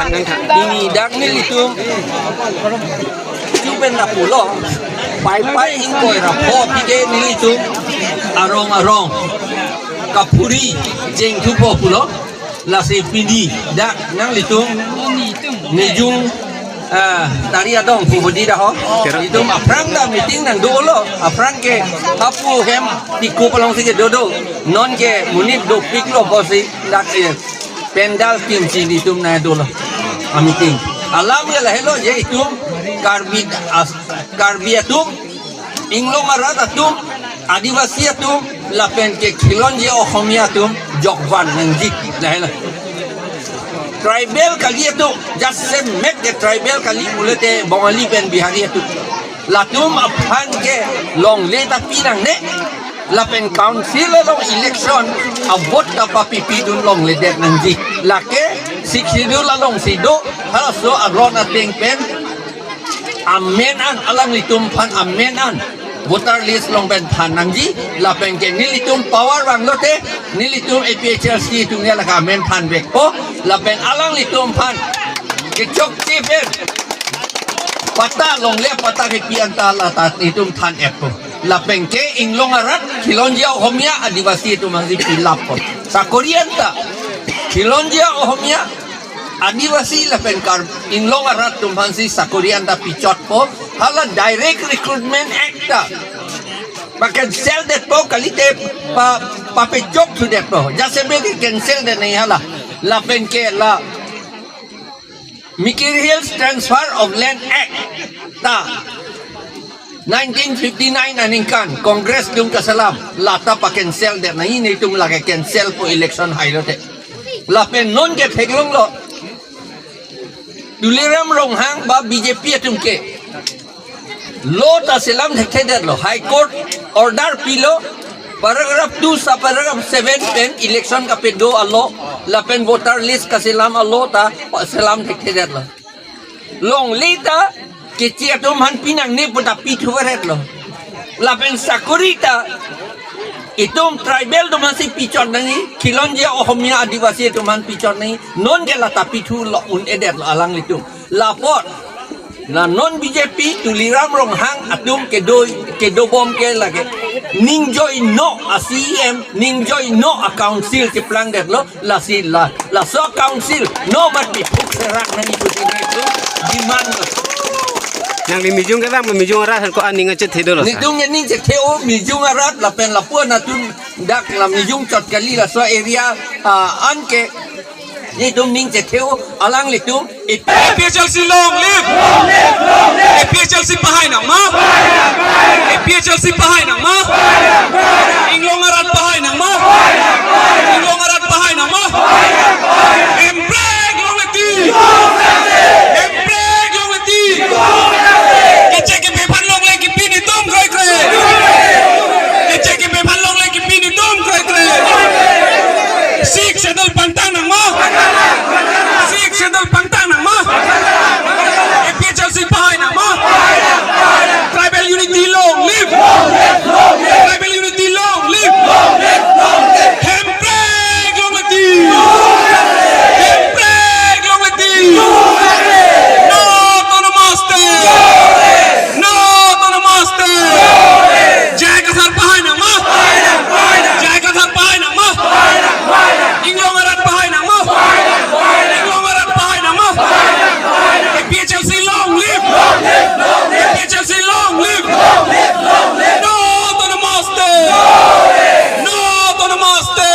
ini dak ni litum cuben na pulo pai ingkoi rapo pige ni litum arong kapuri jeng tupo pulo la se pidi dak nang litum nejung tari adong pubudi dah ho itu aprang dah meeting nang dolo aprang ke apu hem tiku palong sige dodo non ke munit do piklo bosi dak pendal tim sini tum na dolo meeting alam ya lah hello je itu karbi atum inglo marat atum adivasi atum lapen ke kilon je ohomia atum jokvan nangjik lah hello tribal kali itu just same make the tribal kali mulai Bengali pen Bihari itu latum aphan ke long le tapi nang ne lapen council long election abot apa pipi dun long le det nangji lake siksidu long sido halaso agron ating pen amenan alang litum phan amenan voter list long ben phan nangji lapen ke nilitum power bang lote nilitum APHRC tu ne la amen phan bek po lapen alang litum phan ke chok chipen pata long le pata ke pianta la ta litum phan epo lapen ke inglong arat kilonjia ohomia adivasi tu mangzi pilap po sakorienta kilonjia ohomia adivasi lapen kar inglong arat tu mangzi sakorienta pichot po hala direct recruitment act Makan sell that po kalite pa pechok to that po just maybe can sell that nahi hala lapen ke la Materials Transfer of Land Act ta 1959 aningkan Congress dung kasalam lata pa cancel der nahi ni tum lage cancel po election hailote lapen non ke pheglong lo duliram rong hang ba BJP tum ke lo ta selam thekhe der lo High Court order pilo paragraph 2 sa paragraph 7 pen election ka pe do allo lapen voter list ka selam allo ta selam thekhe der lo long lita kecil tu man pinang ni pun tapi tuaret lo. Lapen sakurita itu tribal tu masih picot nani. Kilon je ohomia adivasi tu man picot nani. Non ke la tapi tu lo un eder lo alang itu. Lapor na non BJP tu liram rong hang atum ke do bom ke lagi. Ningjoi no a CM ningjoi no a council ke plang der lo la si la so council no mat pi puk serak nani tu itu demand lo. Yang di mijung kan mijung arat ko aning ngecet hido lo. Mijung ni cek theo mijung arat la pen la puan atun dak la mijung cot kali la so area an ke ni tum ning cek theo alang le tum APHRC long live APHRC pahay nang ma APHRC pahay nang ma inglong arat pahay nang ma inglong arat pahay nang ma embrek long leti embrek long leti kecek ke beban long lagi pini tom krai krai kecek ke beban long lagi pini tom krai krai sik sedal pantang nang ma sik sedal pantang nang ma APHRC pahay nang ma tribal unity long live tribal unity long live embrek long leti embrek long leti no to namaste no to namaste jai kasar pahay nang ma jai kasar pahay nang ma inglong arat pahay nang ma inglong arat pahay nang ma APHRC long live APHRC long live no to namaste no to namaste